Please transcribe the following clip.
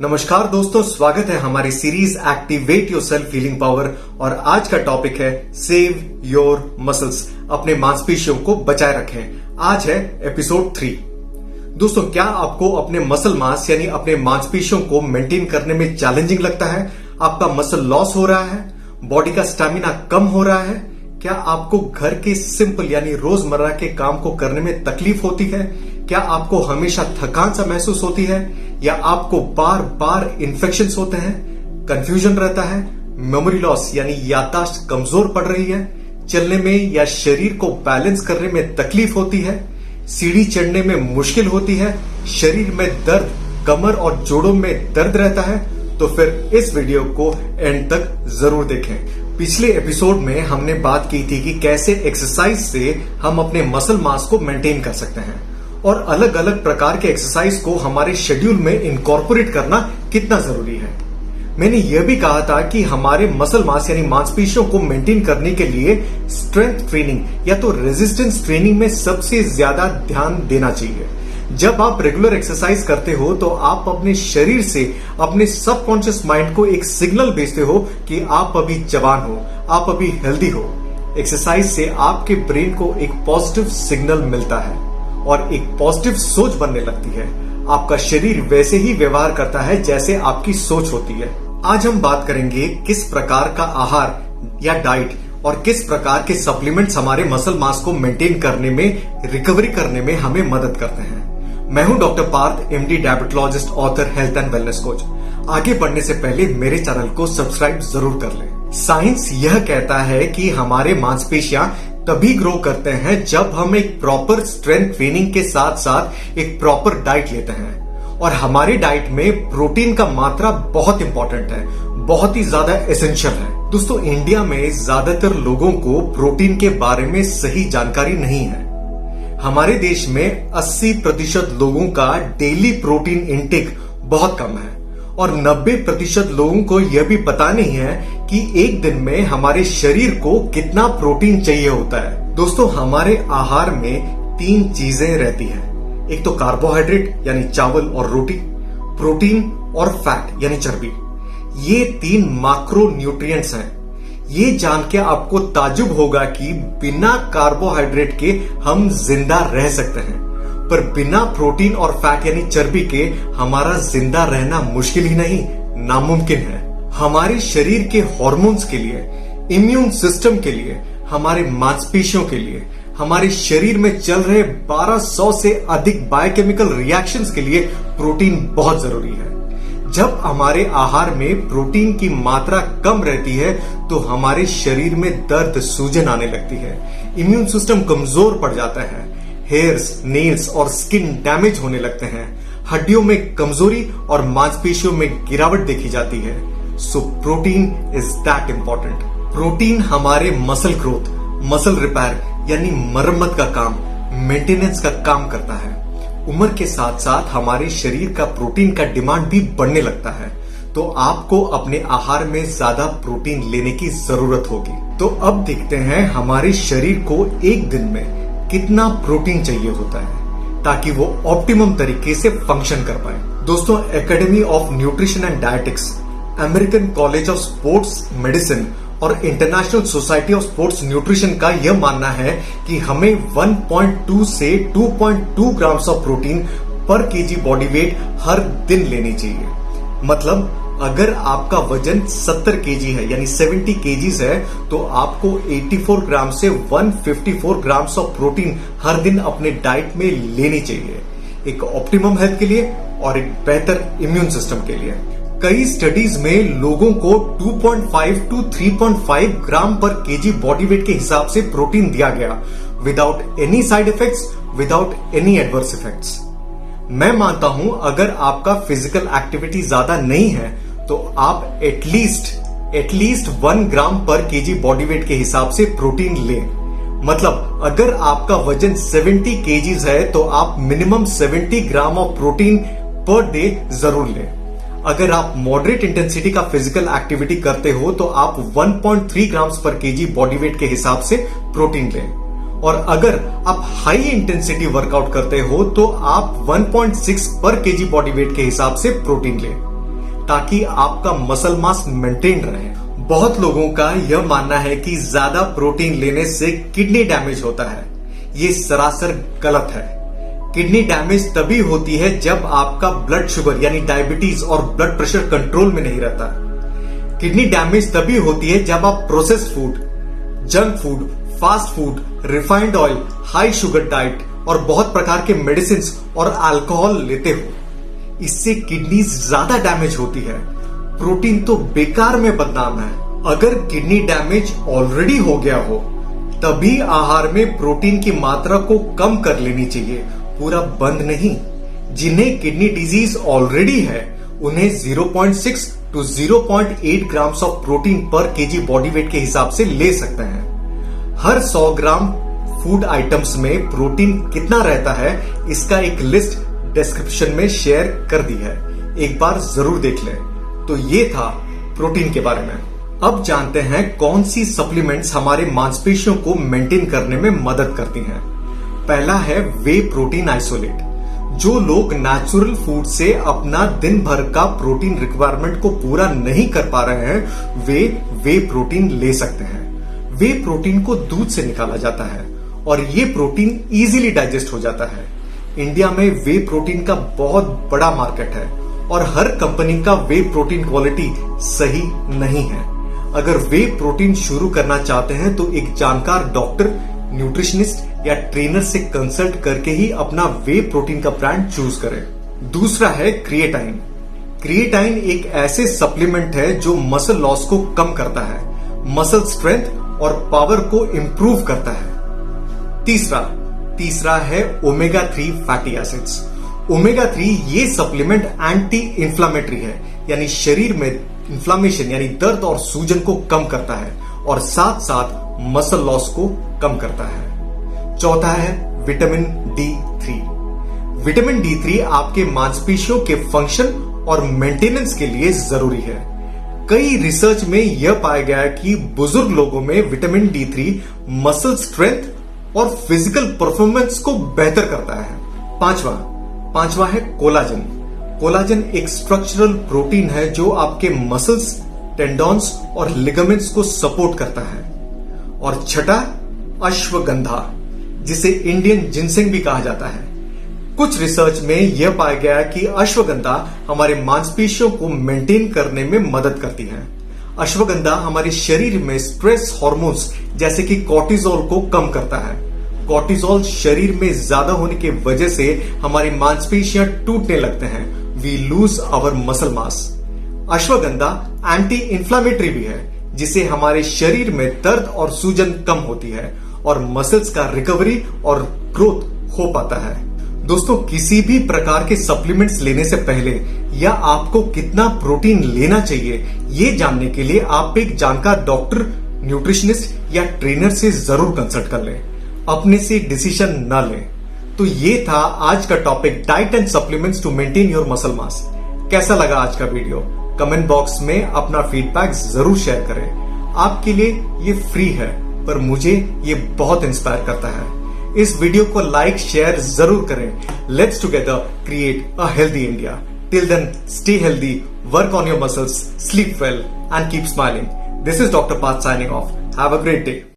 नमस्कार दोस्तों, स्वागत है हमारी series activate your self healing power. और आज का टॉपिक है सेव योर मसल्स, अपने मांसपेशियों को बचाए रखें। आज है एपिसोड 3। दोस्तों, क्या आपको अपने मसल मास यानी अपने मांसपेशियों को मेंटेन करने में चैलेंजिंग लगता है? आपका मसल लॉस हो रहा है, बॉडी का स्टैमिना कम हो रहा है? क्या आपको घर के सिंपल यानी रोजमर्रा के काम को करने में तकलीफ होती है? क्या आपको हमेशा थकान सा महसूस होती है, या आपको बार बार इन्फेक्शंस होते हैं, कंफ्यूजन रहता है, मेमोरी लॉस यानी याददाश्त कमजोर पड़ रही है, चलने में या शरीर को बैलेंस करने में तकलीफ होती है, सीढ़ी चढ़ने में मुश्किल होती है, शरीर में दर्द, कमर और जोड़ों में दर्द रहता है? तो फिर इस वीडियो को एंड तक जरूर देखें। पिछले एपिसोड में हमने बात की थी कि कैसे एक्सरसाइज से हम अपने मसल मास को मेंटेन कर सकते हैं और अलग अलग प्रकार के एक्सरसाइज को हमारे शेड्यूल में इनकॉर्पोरेट करना कितना जरूरी है। मैंने यह भी कहा था कि हमारे मसल मास यानी मांसपेशियों को मेंटेन करने के लिए स्ट्रेंथ ट्रेनिंग या तो रेजिस्टेंस ट्रेनिंग में सबसे ज्यादा ध्यान देना चाहिए। जब आप रेगुलर एक्सरसाइज करते हो तो आप अपने शरीर से अपने सबकॉन्शियस माइंड को एक सिग्नल भेजते हो कि आप अभी जवान हो, आप अभी हेल्दी हो। एक्सरसाइज से आपके ब्रेन को एक पॉजिटिव सिग्नल मिलता है और एक पॉजिटिव सोच बनने लगती है। आपका शरीर वैसे ही व्यवहार करता है जैसे आपकी सोच होती है। आज हम बात करेंगे किस प्रकार का आहार या डाइट और किस प्रकार के सप्लीमेंट्स हमारे मसल मास को मेंटेन करने में, रिकवरी करने में हमें मदद करते हैं। मैं हूं doctor Parth, MD, diabetologist, author, health and wellness coach. आगे बढ़ने से पहले मेरे चैनल को सब्सक्राइब जरूर कर लें। साइंस यह कहता है कि हमारे मांसपेशियां तभी ग्रो करते हैं जब हम एक प्रॉपर स्ट्रेंथ ट्रेनिंग के साथ साथ एक प्रॉपर डाइट लेते हैं। और हमारी डाइट में प्रोटीन का मात्रा बहुत इंपॉर्टेंट है, बहुत ही ज्यादा एसेंशियल है। दोस्तों, इंडिया में ज्यादातर लोगों को प्रोटीन के बारे में सही जानकारी नहीं है। हमारे देश में 80% लोगों का डेली प्रोटीन इंटेक बहुत कम है और 90% लोगों को यह भी पता नहीं है कि एक दिन में हमारे शरीर को कितना प्रोटीन चाहिए होता है। दोस्तों, हमारे आहार में 3 चीजें रहती हैं। एक तो कार्बोहाइड्रेट यानी चावल और रोटी, प्रोटीन और फैट यानी चर्बी। ये 3 मैक्रो न्यूट्रिएंट्स हैं। ये जान के आपको ताज्जुब होगा कि बिना कार्बोहाइड्रेट के हम जिंदा रह सकते हैं, पर बिना प्रोटीन और फैट यानी चर्बी के हमारा जिंदा रहना मुश्किल ही नहीं, नामुमकिन है। हमारे शरीर के हार्मोन्स के लिए, इम्यून सिस्टम के लिए, हमारे मांसपेशियों के लिए, हमारे शरीर में चल रहे 1200 से अधिक बायोकेमिकल रिएक्शंस के लिए प्रोटीन बहुत जरूरी है। जब हमारे आहार में प्रोटीन की मात्रा कम रहती है तो हमारे शरीर में दर्द, सूजन आने लगती है, इम्यून सिस्टम कमजोर पड़ जाता है, हेयर्स, नेल्स और स्किन डैमेज होने लगते हैं, हड्डियों में कमजोरी और मांसपेशियों में गिरावट देखी जाती है। So protein is that important. Protein हमारे मसल ग्रोथ, मसल रिपेयर यानी मरम्मत का काम, मेंटेनेंस का काम करता है। उम्र के साथ साथ हमारे शरीर का प्रोटीन का डिमांड भी बढ़ने लगता है, तो आपको अपने आहार में ज्यादा प्रोटीन लेने की जरूरत होगी। तो अब देखते हैं हमारे शरीर को एक दिन में कितना प्रोटीन चाहिए होता है ताकि वो ऑप्टिमम तरीके से फंक्शन कर पाए। दोस्तों, academy of nutrition and dietetics, American college of sports medicine और international society of sports nutrition का यह मानना है कि हमें 1.2 से 2.2 grams of protein per KG body weight हर दिन लेनी चाहिए। मतलब अगर आपका वजन 70 केजी है यानी 70 केजीज है तो आपको 84 ग्राम से 154 ग्राम्स ऑफ प्रोटीन हर दिन अपने डाइट में लेनी चाहिए, एक ऑप्टिमम हेल्थ के लिए और एक बेहतर इम्यून सिस्टम के लिए। कई स्टडीज में लोगों को 2.5 to 3.5 ग्राम पर केजी बॉडी वेट के हिसाब से प्रोटीन दिया गया, without any side effects, without any adverse effects. मैं मानता हूं अगर आपका फिजिकल एक्टिविटी ज्यादा नहीं है तो आप एटलीस्ट 1 ग्राम पर केजी बॉडी वेट के हिसाब से प्रोटीन लें। मतलब अगर आपका वजन 70 केजीज है तो आप minimum 70 gram of protein per day जरूर लें। अगर आप मॉडरेट इंटेंसिटी का फिजिकल एक्टिविटी करते हो तो आप 1.3 ग्राम्स पर केजी बॉडी वेट के हिसाब से प्रोटीन लें, और अगर आप हाई इंटेंसिटी वर्कआउट करते हो तो आप 1.6 पर केजी बॉडी वेट के हिसाब से प्रोटीन लें। ताकि आपका मसल मास मेंटेन रहे। बहुत लोगों का यह मानना है कि ज्यादा प्रोटीन लेने से किडनी डैमेज होता है। ये सरासर गलत है। किडनी डैमेज तभी होती है जब आपका ब्लड शुगर यानी डायबिटीज और ब्लड प्रेशर कंट्रोल में नहीं रहता। किडनी डैमेज तभी होती है जब आप processed food, junk food, fast food, refined oil, high sugar diet और बहुत प्रकार के मेडिसिन और अल्कोहल लेते हो। इससे किडनी ज्यादा डैमेज होती है। प्रोटीन तो बेकार में बदनाम है। अगर किडनी डैमेज ऑलरेडी हो गया हो तभी आहार में प्रोटीन की मात्रा को कम कर लेनी चाहिए, पूरा बंद नहीं। जिन्हें किडनी डिजीज ऑलरेडी है उन्हें 0.6 to 0.8 grams of protein per KG body wait के हिसाब से ले सकते हैं। हर 100 ग्राम फूड आइटम्स में प्रोटीन कितना रहता है इसका एक लिस्ट डिस्क्रिप्शन में शेयर कर दी है, एक बार जरूर देख लें। तो ये था प्रोटीन के बारे में। अब जानते हैं कौन सी सप्लीमेंट्स हमारे मांसपेशियों को मेंटेन करने में मदद करती हैं। पहला है वे प्रोटीन आइसोलेट। जो लोग नेचुरल फूड से अपना दिन भर का प्रोटीन रिक्वायरमेंट को पूरा नहीं कर पा रहे हैं वे वे प्रोटीन ले सकते हैं। वे प्रोटीन को दूध से निकाला जाता है और ये प्रोटीन इजीली डाइजेस्ट हो जाता है। इंडिया में वे प्रोटीन का बहुत बड़ा मार्केट है और हर कंपनी का वे प्रोटीन क्वालिटी सही नहीं है। अगर वे प्रोटीन शुरू करना चाहते हैं तो एक जानकार डॉक्टर, न्यूट्रिशनिस्ट या ट्रेनर से कंसल्ट करके ही अपना वे प्रोटीन का ब्रांड चूज करें। दूसरा है क्रिएटाइन। क्रिएटाइन एक ऐसे सप्लीमेंट है जो मसल लॉस को कम करता है, मसल स्ट्रेंथ और पावर को इंप्रूव करता है। तीसरा है ओमेगा 3 फैटी एसिड्स। ओमेगा 3 ये सप्लीमेंट एंटी इंफ्लामेटरी है, यानी शरीर में इंफ्लामेशन यानी दर्द और सूजन को कम करता है और साथ साथ मसल लॉस को कम करता है। चौथा है विटामिन D3। विटामिन D3 आपके मांसपेशियों के फंक्शन और मेंटेनेंस के लिए जरूरी है। कई रिसर्च में यह पाया गया कि बुजुर्ग लोगों में विटामिन D3 मसल स्ट्रेंथ और फिजिकल परफॉर्मेंस को बेहतर करता है। पांचवा है कोलाजन। कोलाजन एक स्ट्रक्चरल प्रोटीन है जो आपके मसल्स, टेंडॉन्स और लिगामेंट्स को सपोर्ट करता है। और छठा अश्वगंधा, जिसे इंडियन जिनसेंग भी कहा जाता है। कुछ रिसर्च में यह पाया गया कि अश्वगंधा हमारे मांसपेशियों को मेंटेन करने में मदद करती है। अश्वगंधा हमारे शरीर में स्ट्रेस हार्मोन्स जैसे कि कॉर्टिसोल को कम करता है। कॉर्टिसोल शरीर में ज्यादा होने की वजह से हमारी मांसपेशियां टूटने लगते हैं। We lose our muscle mass. Ashwagandha anti inflammatory भी है, जिससे हमारे शरीर में दर्द और सूजन कम होती है और मसल्स का रिकवरी और ग्रोथ हो पाता है। दोस्तों, किसी भी प्रकार के सप्लीमेंट्स लेने से पहले या आपको कितना प्रोटीन लेना चाहिए ये जानने के लिए आप एक जानकार डॉक्टर, न्यूट्रिशनिस्ट या ट्रेनर से जरूर कंसल्ट कर लें। अपने से डिसीजन न लें। तो ये था आज का topic, diet and supplements to maintain your muscle mass. कैसा लगा आज का वीडियो? कमेंट बॉक्स में अपना फीडबैक जरूर शेयर करें। आपके लिए ये फ्री है पर मुझे ये बहुत इंस्पायर करता है। इस वीडियो को लाइक शेयर जरूर करें। Let's together create a healthy India. Till then stay healthy, work on your muscles, sleep well and keep smiling. This is doctor Parth signing off. Have a great day.